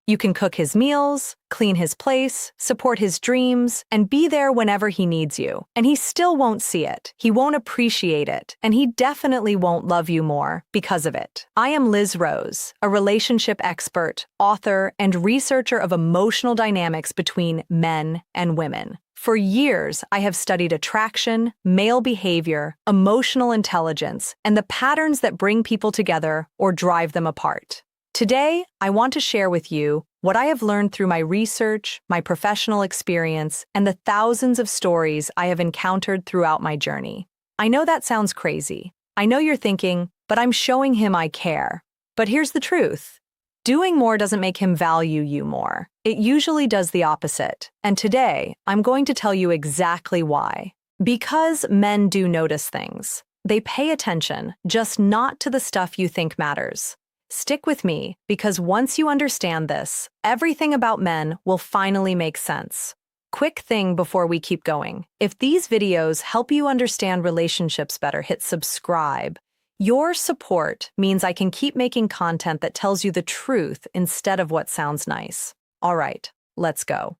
You can cook his meals, clean his place, support his dreams, and be there whenever he needs you. And he still won't see it. He won't appreciate it. And he definitely won't love you more because of it. I am Liz Rose, a relationship expert, author, and researcher of emotional dynamics between men and women. For years, I have studied attraction, male behavior, emotional intelligence, and the patterns that bring people together or drive them apart. Today, I want to share with you what I have learned through my research, my professional experience, and the thousands of stories I have encountered throughout my journey. I know that sounds crazy. I know you're thinking, but I'm showing him I care. But here's the truth. Doing more doesn't make him value you more. It usually does the opposite. And today, I'm going to tell you exactly why. Because men do notice things. They pay attention, just not to the stuff you think matters. Stick with me, because once you understand this, everything about men will finally make sense. Quick thing before we keep going. If these videos help you understand relationships better, hit subscribe. Your support means I can keep making content that tells you the truth instead of what sounds nice. All right, let's go.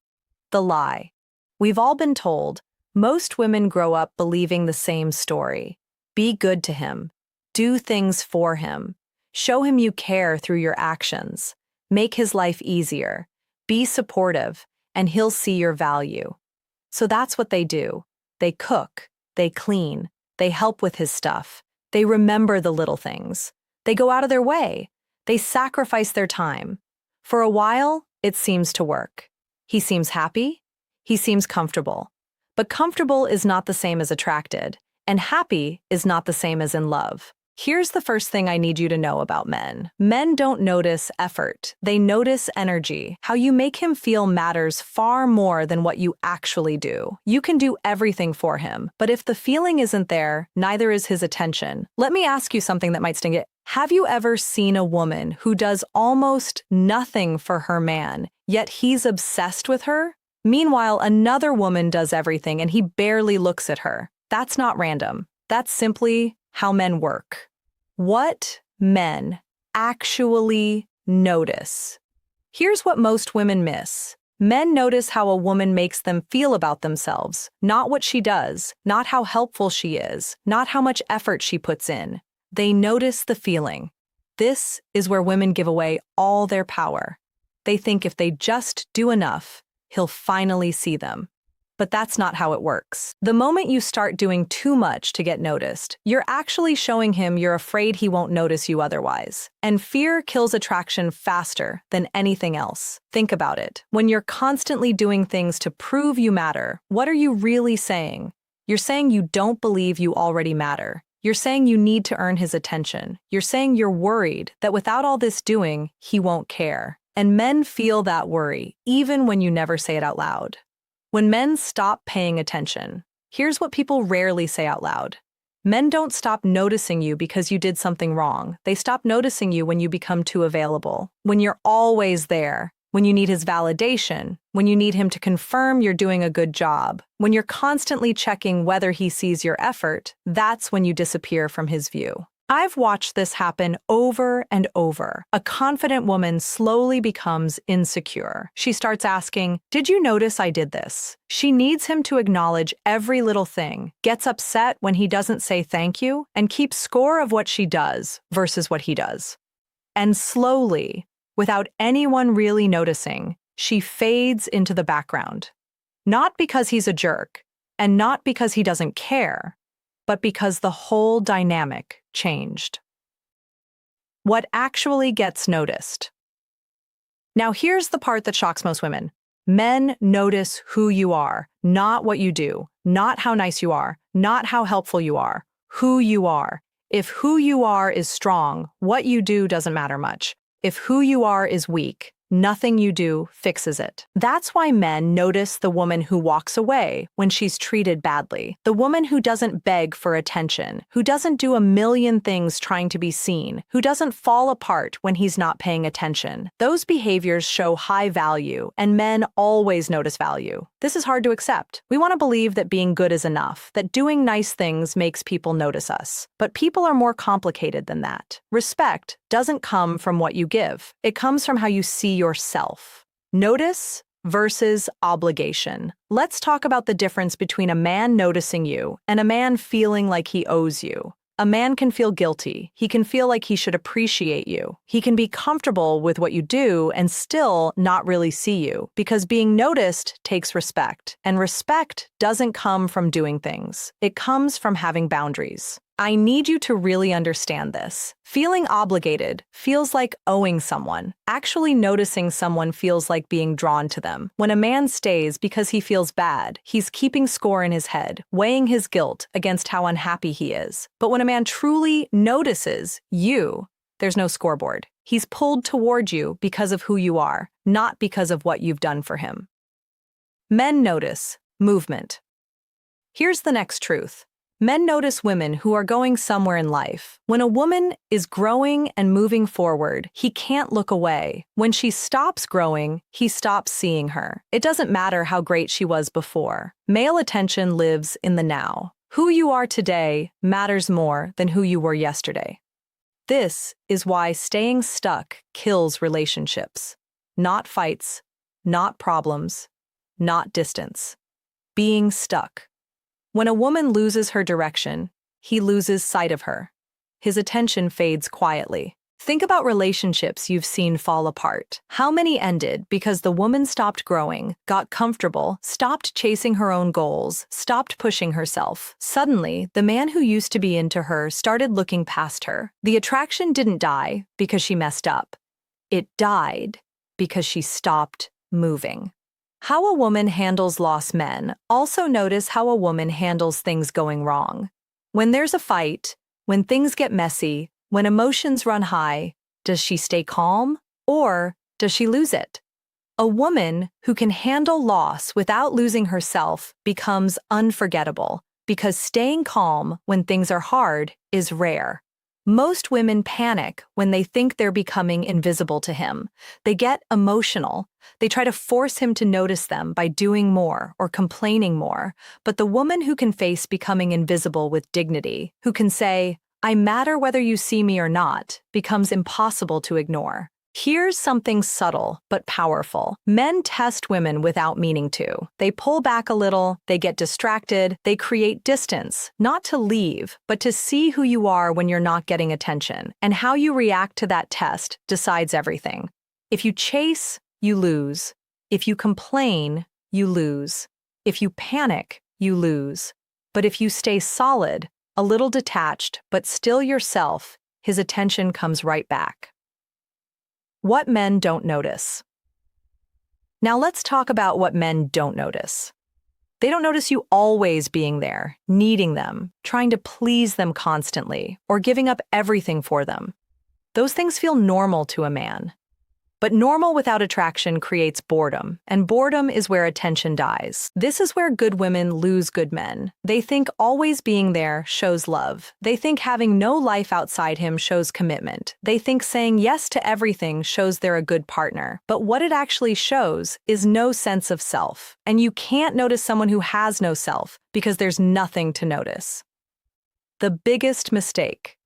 The lie. We've all been told, most women grow up believing the same story. Be good to him. Do things for him. Show him you care through your actions. Make his life easier. Be supportive, and he'll see your value. So that's what they do. They cook, they clean, they help with his stuff. They remember the little things. They go out of their way. They sacrifice their time. For a while, it seems to work. He seems happy. He seems comfortable. But comfortable is not the same as attracted, and happy is not the same as in love. Here's the first thing I need you to know about men. Men don't notice effort. They notice energy. How you make him feel matters far more than what you actually do. You can do everything for him, but if the feeling isn't there, neither is his attention. Let me ask you something that might sting it. Have you ever seen a woman who does almost nothing for her man, yet he's obsessed with her? Meanwhile, another woman does everything and he barely looks at her. That's not random. That's simply how men work. What men actually notice. Here's what most women miss. Men notice how a woman makes them feel about themselves, not what she does, not how helpful she is, not how much effort she puts in. They notice the feeling. This is where women give away all their power. They think if they just do enough, he'll finally see them. But that's not how it works. The moment you start doing too much to get noticed, you're actually showing him you're afraid he won't notice you otherwise. And fear kills attraction faster than anything else. Think about it. When you're constantly doing things to prove you matter, what are you really saying? You're saying you don't believe you already matter. You're saying you need to earn his attention. You're saying you're worried that without all this doing, he won't care. And men feel that worry, even when you never say it out loud. When men stop paying attention, here's what people rarely say out loud. Men don't stop noticing you because you did something wrong. They stop noticing you when you become too available, when you're always there, when you need his validation, when you need him to confirm you're doing a good job, when you're constantly checking whether he sees your effort. That's when you disappear from his view. I've watched this happen over and over. A confident woman slowly becomes insecure. She starts asking, "Did you notice I did this?" She needs him to acknowledge every little thing, gets upset when he doesn't say thank you, and keeps score of what she does versus what he does. And slowly, without anyone really noticing, she fades into the background. Not because he's a jerk, and not because he doesn't care, but because the whole dynamic changed. What actually gets noticed? Now here's the part that shocks most women. Men notice who you are, not what you do, not how nice you are, not how helpful you are, who you are. If who you are is strong, what you do doesn't matter much. If who you are is weak, nothing you do fixes it. That's why men notice the woman who walks away when she's treated badly, the woman who doesn't beg for attention, who doesn't do a million things trying to be seen, who doesn't fall apart when he's not paying attention. Those behaviors show high value, and men always notice value. This is hard to accept. We want to believe that being good is enough, that doing nice things makes people notice us. But people are more complicated than that. Respect doesn't come from what you give. It comes from how you see yourself. Notice versus obligation. Let's talk about the difference between a man noticing you and a man feeling like he owes you. A man can feel guilty. He can feel like he should appreciate you. He can be comfortable with what you do and still not really see you, because being noticed takes respect, and respect doesn't come from doing things. It comes from having boundaries. I need you to really understand this. Feeling obligated feels like owing someone. Actually noticing someone feels like being drawn to them. When a man stays because he feels bad, he's keeping score in his head, weighing his guilt against how unhappy he is. But when a man truly notices you, there's no scoreboard. He's pulled toward you because of who you are, not because of what you've done for him. Men notice movement. Here's the next truth. Men notice women who are going somewhere in life. When a woman is growing and moving forward, he can't look away. When she stops growing, he stops seeing her. It doesn't matter how great she was before. Male attention lives in the now. Who you are today matters more than who you were yesterday. This is why staying stuck kills relationships. Not fights, not problems, not distance. Being stuck. When a woman loses her direction, he loses sight of her. His attention fades quietly. Think about relationships you've seen fall apart. How many ended because the woman stopped growing, got comfortable, stopped chasing her own goals, stopped pushing herself? Suddenly, the man who used to be into her started looking past her. The attraction didn't die because she messed up. It died because she stopped moving. How a woman handles lost men. Also notice how a woman handles things going wrong. When there's a fight, when things get messy, when emotions run high, does she stay calm or does she lose it? A woman who can handle loss without losing herself becomes unforgettable, because staying calm when things are hard is rare. Most women panic when they think they're becoming invisible to him. They get emotional. They try to force him to notice them by doing more or complaining more. But the woman who can face becoming invisible with dignity, who can say, "I matter whether you see me or not," becomes impossible to ignore. Here's something subtle but powerful. Men test women without meaning to. They pull back a little, they get distracted, they create distance, not to leave, but to see who you are when you're not getting attention. And how you react to that test decides everything. If you chase, you lose. If you complain, you lose. If you panic, you lose. But if you stay solid, a little detached, but still yourself, his attention comes right back. What men don't notice. Now let's talk about what men don't notice. They don't notice you always being there, needing them, trying to please them constantly, or giving up everything for them. Those things feel normal to a man. But normal without attraction creates boredom, and boredom is where attention dies. This is where good women lose good men. They think always being there shows love. They think having no life outside him shows commitment. They think saying yes to everything shows they're a good partner. But what it actually shows is no sense of self. And you can't notice someone who has no self because there's nothing to notice. The biggest mistake.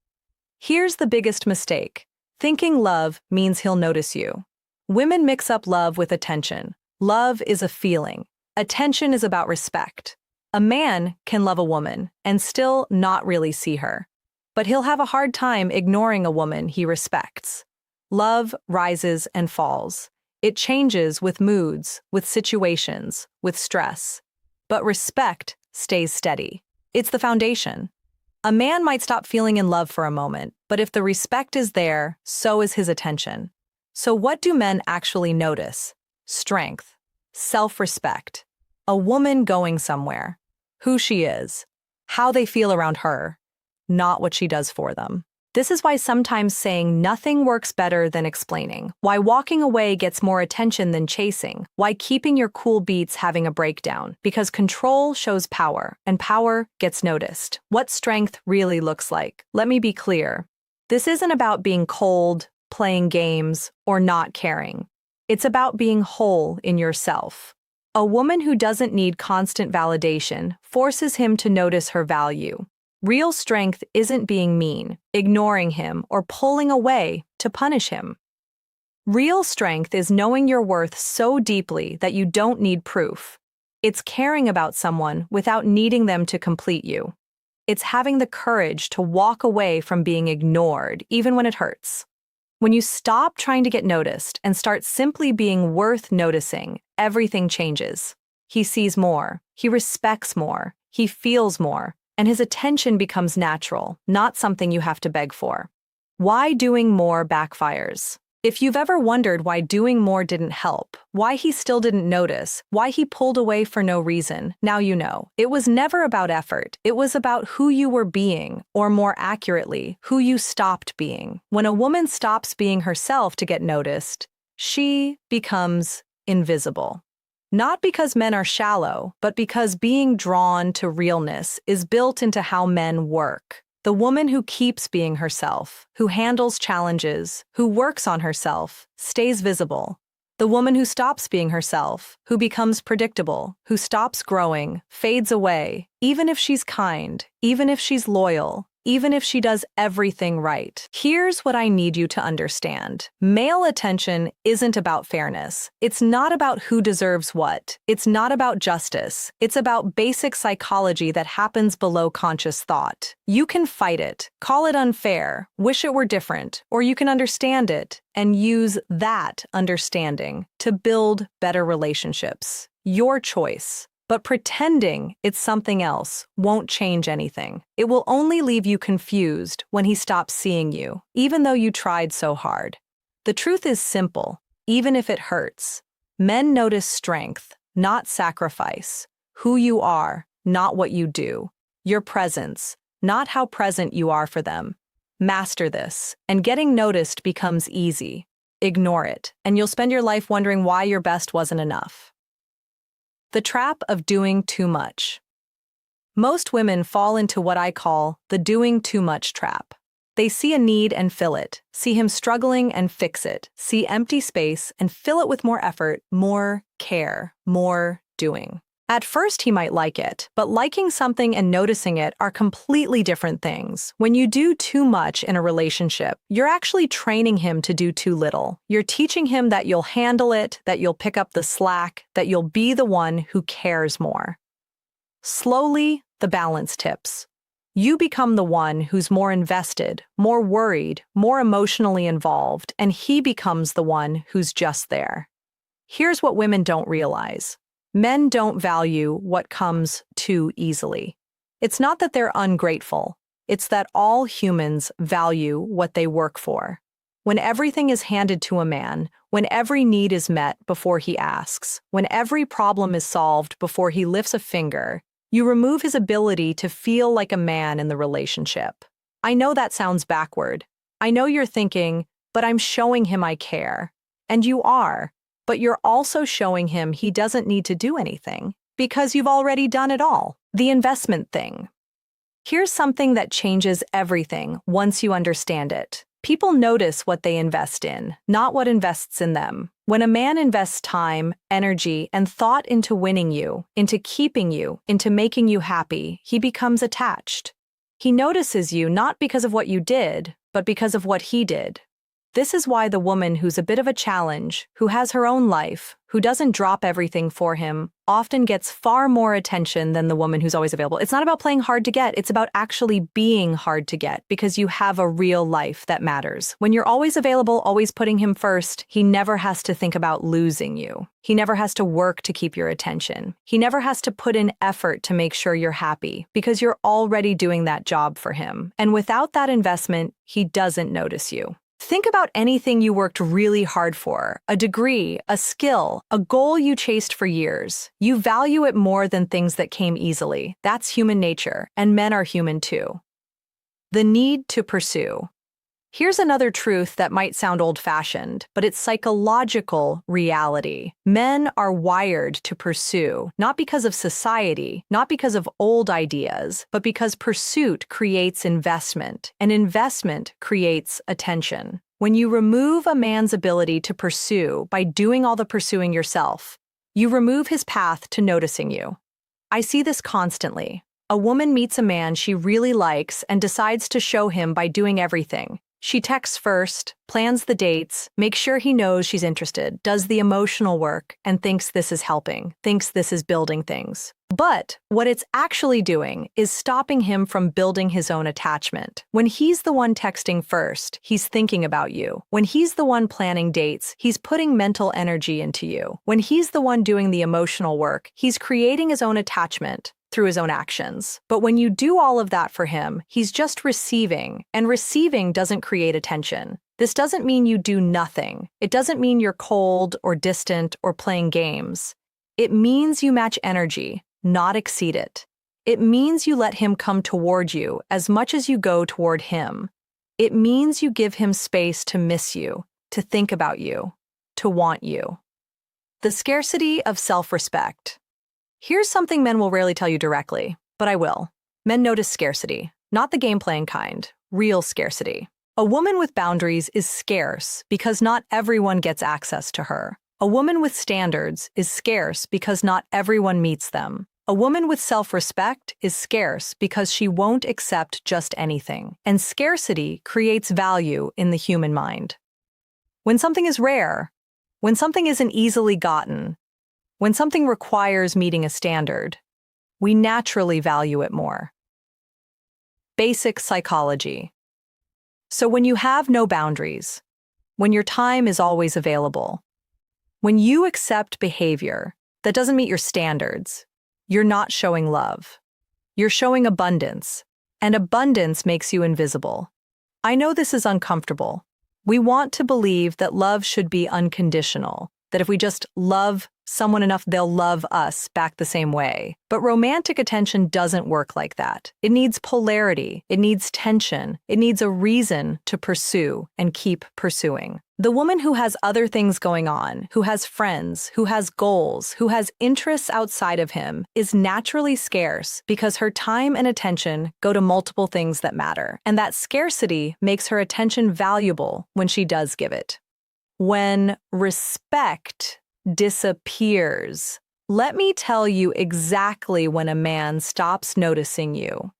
Here's the biggest mistake. Thinking love means he'll notice you. Women mix up love with attention. Love is a feeling. Attention is about respect. A man can love a woman and still not really see her, but he'll have a hard time ignoring a woman he respects. Love rises and falls. It changes with moods, with situations, with stress. But respect stays steady. It's the foundation. A man might stop feeling in love for a moment, but if the respect is there, so is his attention. So what do men actually notice? Strength, self-respect, a woman going somewhere, who she is, how they feel around her, not what she does for them. This is why sometimes saying nothing works better than explaining, why walking away gets more attention than chasing, why keeping your cool beats having a breakdown, because control shows power, and power gets noticed. What strength really looks like. Let me be clear. This isn't about being cold, playing games, or not caring. It's about being whole in yourself. A woman who doesn't need constant validation forces him to notice her value. Real strength isn't being mean, ignoring him, or pulling away to punish him. Real strength is knowing your worth so deeply that you don't need proof. It's caring about someone without needing them to complete you. It's having the courage to walk away from being ignored, even when it hurts. When you stop trying to get noticed and start simply being worth noticing, everything changes. He sees more, he respects more, he feels more, and his attention becomes natural, not something you have to beg for. Why doing more backfires? If you've ever wondered why doing more didn't help, why he still didn't notice, why he pulled away for no reason, now you know. It was never about effort. It was about who you were being, or more accurately, who you stopped being. When a woman stops being herself to get noticed, she becomes invisible. Not because men are shallow, but because being drawn to realness is built into how men work. The woman who keeps being herself, who handles challenges, who works on herself, stays visible. The woman who stops being herself, who becomes predictable, who stops growing, fades away, even if she's kind, even if she's loyal, even if she does everything right. Here's what I need you to understand. Male attention isn't about fairness. It's not about who deserves what. It's not about justice. It's about basic psychology that happens below conscious thought. You can fight it, call it unfair, wish it were different, or you can understand it and use that understanding to build better relationships. Your choice. But pretending it's something else won't change anything. It will only leave you confused when he stops seeing you, even though you tried so hard. The truth is simple, even if it hurts. Men notice strength, not sacrifice. Who you are, not what you do. Your presence, not how present you are for them. Master this, and getting noticed becomes easy. Ignore it, and you'll spend your life wondering why your best wasn't enough. The trap of doing too much. Most women fall into what I call the doing too much trap. They see a need and fill it, see him struggling and fix it, see empty space and fill it with more effort, more care, more doing. At first he might like it, but liking something and noticing it are completely different things. When you do too much in a relationship, you're actually training him to do too little. You're teaching him that you'll handle it, that you'll pick up the slack, that you'll be the one who cares more. Slowly, the balance tips. You become the one who's more invested, more worried, more emotionally involved, and he becomes the one who's just there. Here's what women don't realize. Men don't value what comes too easily. It's not that they're ungrateful. It's that all humans value what they work for. When everything is handed to a man, when every need is met before he asks, when every problem is solved before he lifts a finger, you remove his ability to feel like a man in the relationship. I know that sounds backward. I know you're thinking, but I'm showing him I care. And you are. But you're also showing him he doesn't need to do anything because you've already done it all. The investment thing. Here's something that changes everything once you understand it. People notice what they invest in, not what invests in them. When a man invests time, energy, and thought into winning you, into keeping you, into making you happy, he becomes attached. He notices you not because of what you did, but because of what he did. This is why the woman who's a bit of a challenge, who has her own life, who doesn't drop everything for him, often gets far more attention than the woman who's always available. It's not about playing hard to get, it's about actually being hard to get because you have a real life that matters. When you're always available, always putting him first, he never has to think about losing you. He never has to work to keep your attention. He never has to put in effort to make sure you're happy because you're already doing that job for him. And without that investment, he doesn't notice you. Think about anything you worked really hard for, a degree, a skill, a goal you chased for years. You value it more than things that came easily. That's human nature, and men are human too. The need to pursue. Here's another truth that might sound old-fashioned, but it's psychological reality. Men are wired to pursue, not because of society, not because of old ideas, but because pursuit creates investment, and investment creates attention. When you remove a man's ability to pursue by doing all the pursuing yourself, you remove his path to noticing you. I see this constantly. A woman meets a man she really likes and decides to show him by doing everything. She texts first, plans the dates, makes sure he knows she's interested, does the emotional work, and thinks this is helping, thinks this is building things. But what it's actually doing is stopping him from building his own attachment. When he's the one texting first, he's thinking about you. When he's the one planning dates, he's putting mental energy into you. When he's the one doing the emotional work, he's creating his own attachment through his own actions. But when you do all of that for him, he's just receiving, and receiving doesn't create attention. This doesn't mean you do nothing. It doesn't mean you're cold or distant or playing games. It means you match energy, not exceed it. It means you let him come toward you as much as you go toward him. It means you give him space to miss you, to think about you, to want you. The scarcity of self-respect. Here's something men will rarely tell you directly, but I will. Men notice scarcity, not the game-playing kind, real scarcity. A woman with boundaries is scarce because not everyone gets access to her. A woman with standards is scarce because not everyone meets them. A woman with self-respect is scarce because she won't accept just anything. And scarcity creates value in the human mind. When something is rare, when something isn't easily gotten, when something requires meeting a standard, we naturally value it more. Basic psychology. So when you have no boundaries, when your time is always available, when you accept behavior that doesn't meet your standards, you're not showing love. You're showing abundance, and abundance makes you invisible. I know this is uncomfortable. We want to believe that love should be unconditional, that if we just love someone enough, they'll love us back the same way. But romantic attention doesn't work like that. It needs polarity, it needs tension, it needs a reason to pursue and keep pursuing. The woman who has other things going on, who has friends, who has goals, who has interests outside of him, is naturally scarce because her time and attention go to multiple things that matter. And that scarcity makes her attention valuable when she does give it. When respect disappears, let me tell you exactly when a man stops noticing you.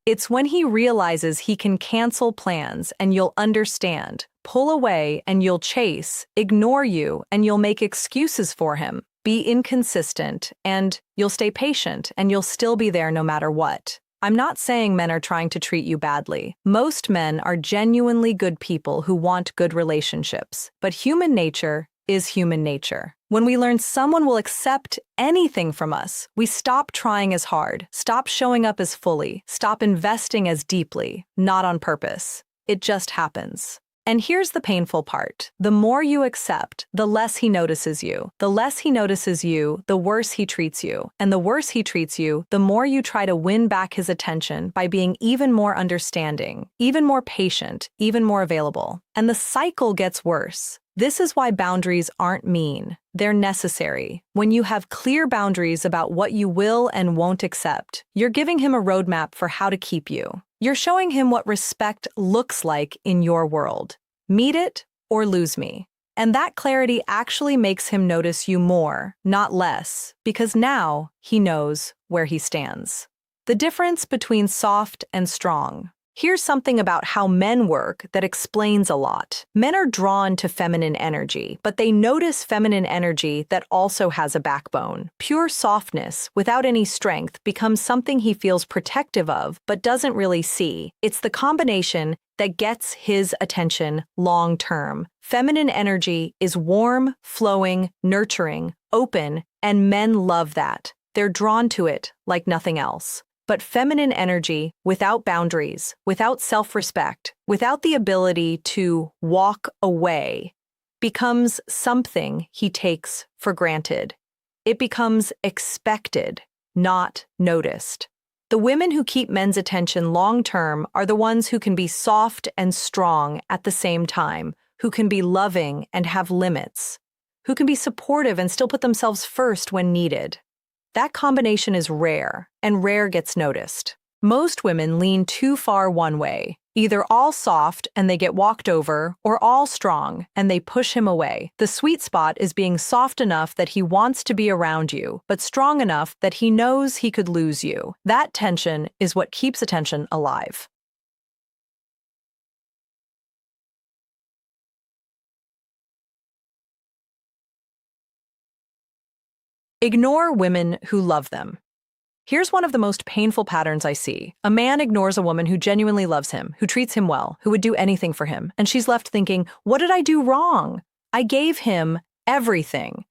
It's when he realizes he can cancel plans and you'll understand, pull away and you'll chase, ignore you and you'll make excuses for him, be inconsistent, and you'll stay patient and you'll still be there no matter what. I'm not saying men are trying to treat you badly. Most men are genuinely good people who want good relationships, but human nature is human nature. When we learn someone will accept anything from us, we stop trying as hard, stop showing up as fully, stop investing as deeply, not on purpose. It just happens. And here's the painful part. The more you accept, the less he notices you. The less he notices you, the worse he treats you. And the worse he treats you, the more you try to win back his attention by being even more understanding, even more patient, even more available. And the cycle gets worse. This is why boundaries aren't mean. They're necessary. When you have clear boundaries about what you will and won't accept, you're giving him a roadmap for how to keep you. You're showing him what respect looks like in your world. Meet it or lose me. And that clarity actually makes him notice you more, not less, because now he knows where he stands. The difference between soft and strong. Here's something about how men work that explains a lot. Men are drawn to feminine energy, but they notice feminine energy that also has a backbone. Pure softness, without any strength, becomes something he feels protective of, but doesn't really see. It's the combination that gets his attention long term. Feminine energy is warm, flowing, nurturing, open, and men love that. They're drawn to it like nothing else. But feminine energy, without boundaries, without self-respect, without the ability to walk away, becomes something he takes for granted. It becomes expected, not noticed. The women who keep men's attention long-term are the ones who can be soft and strong at the same time, who can be loving and have limits, who can be supportive and still put themselves first when needed. That combination is rare, and rare gets noticed. Most women lean too far one way. Either all soft and they get walked over, or all strong and they push him away. The sweet spot is being soft enough that he wants to be around you, but strong enough that he knows he could lose you. That tension is what keeps attention alive. Ignore women who love them. Here's one of the most painful patterns I see. A man ignores a woman who genuinely loves him, who treats him well, who would do anything for him, and she's left thinking, what did I do wrong? I gave him everything.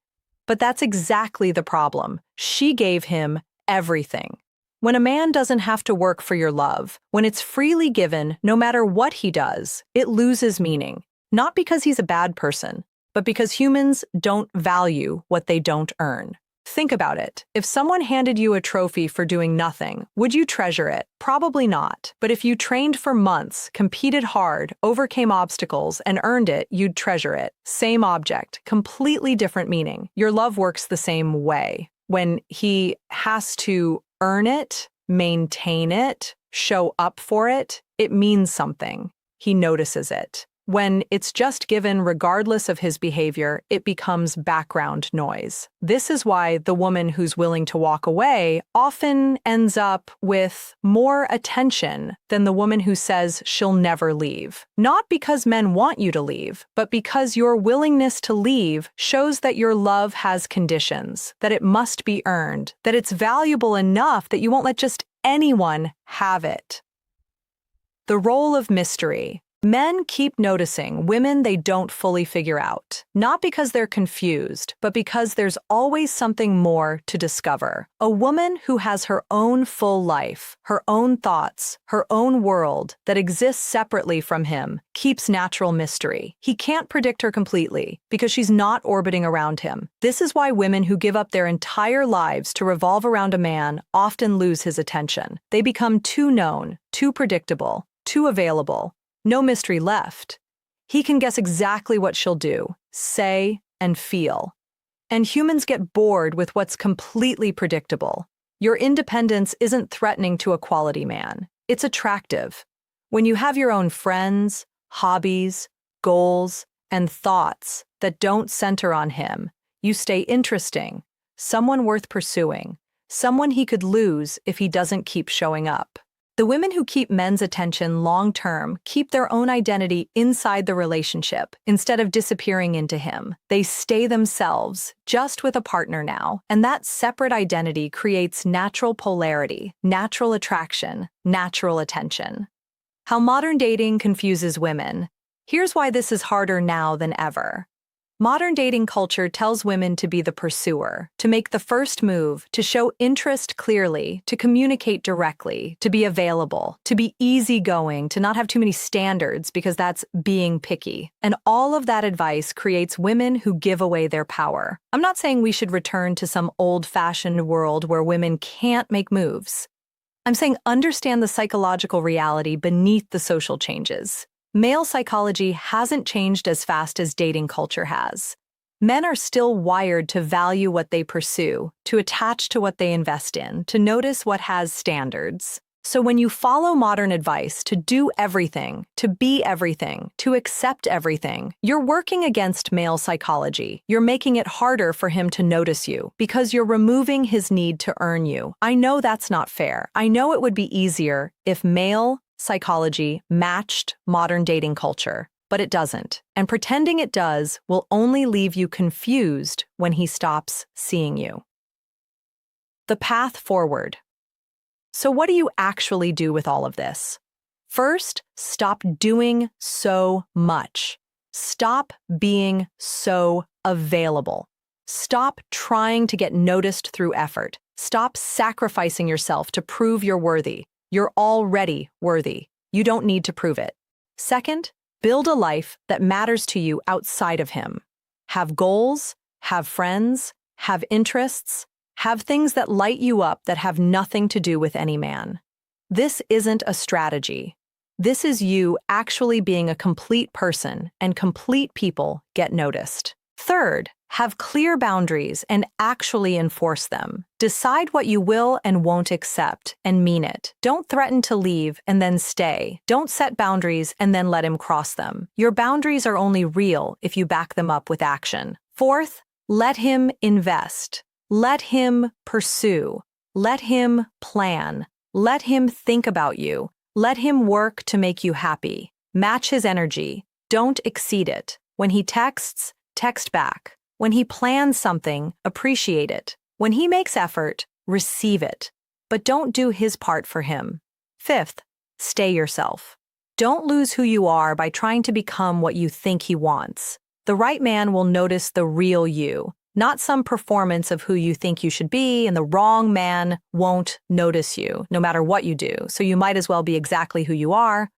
But that's exactly the problem. She gave him everything. When a man doesn't have to work for your love, when it's freely given, no matter what he does, it loses meaning. Not because he's a bad person, but because humans don't value what they don't earn. Think about it. If someone handed you a trophy for doing nothing, would you treasure it? Probably not. But if you trained for months, competed hard, overcame obstacles, and earned it, you'd treasure it. Same object, completely different meaning. Your love works the same way. When he has to earn it, maintain it, show up for it, it means something. He notices it. When it's just given regardless of his behavior, it becomes background noise. This is why the woman who's willing to walk away often ends up with more attention than the woman who says she'll never leave. Not because men want you to leave, but because your willingness to leave shows that your love has conditions, that it must be earned, that it's valuable enough that you won't let just anyone have it. The role of mystery. Men keep noticing women they don't fully figure out, not because they're confused, but because there's always something more to discover. A woman who has her own full life, her own thoughts, her own world that exists separately from him, keeps natural mystery. He can't predict her completely because she's not orbiting around him. This is why women who give up their entire lives to revolve around a man often lose his attention. They become too known, too predictable, too available. No mystery left. He can guess exactly what she'll do, say, and feel. And humans get bored with what's completely predictable. Your independence isn't threatening to a quality man. It's attractive. When you have your own friends, hobbies, goals, and thoughts that don't center on him, you stay interesting, someone worth pursuing, someone he could lose if he doesn't keep showing up. The women who keep men's attention long-term keep their own identity inside the relationship instead of disappearing into him. They stay themselves, just with a partner now, and that separate identity creates natural polarity, natural attraction, natural attention. How modern dating confuses women. Here's why this is harder now than ever. Modern dating culture tells women to be the pursuer, to make the first move, to show interest clearly, to communicate directly, to be available, to be easygoing, to not have too many standards because that's being picky. And all of that advice creates women who give away their power. I'm not saying we should return to some old-fashioned world where women can't make moves. I'm saying understand the psychological reality beneath the social changes. Male psychology hasn't changed as fast as dating culture has. Men are still wired to value what they pursue, to attach to what they invest in, to notice what has standards. So when you follow modern advice to do everything, to be everything, to accept everything, you're working against male psychology. You're making it harder for him to notice you because you're removing his need to earn you. I know that's not fair. I know it would be easier if male psychology matched modern dating culture, but it doesn't. And pretending it does will only leave you confused when he stops seeing you. The path forward. So what do you actually do with all of this? First, stop doing so much. Stop being so available. Stop trying to get noticed through effort. Stop sacrificing yourself to prove you're worthy. You're already worthy. You don't need to prove it. Second, build a life that matters to you outside of him. Have goals, have friends, have interests, have things that light you up that have nothing to do with any man. This isn't a strategy. This is you actually being a complete person, and complete people get noticed. Third, Have clear boundaries and actually enforce them. Decide what you will and won't accept and mean it. Don't threaten to leave and then stay. Don't set boundaries and then let him cross them. Your boundaries are only real if you back them up with action. Fourth, let him invest. Let him pursue. Let him plan. Let him think about you. Let him work to make you happy. Match his energy. Don't exceed it. When he texts, text back. When he plans something, appreciate it. When he makes effort, receive it. But don't do his part for him. Fifth, stay yourself. Don't lose who you are by trying to become what you think he wants. The right man will notice the real you, not some performance of who you think you should be, and the wrong man won't notice you, no matter what you do. So you might as well be exactly who you are,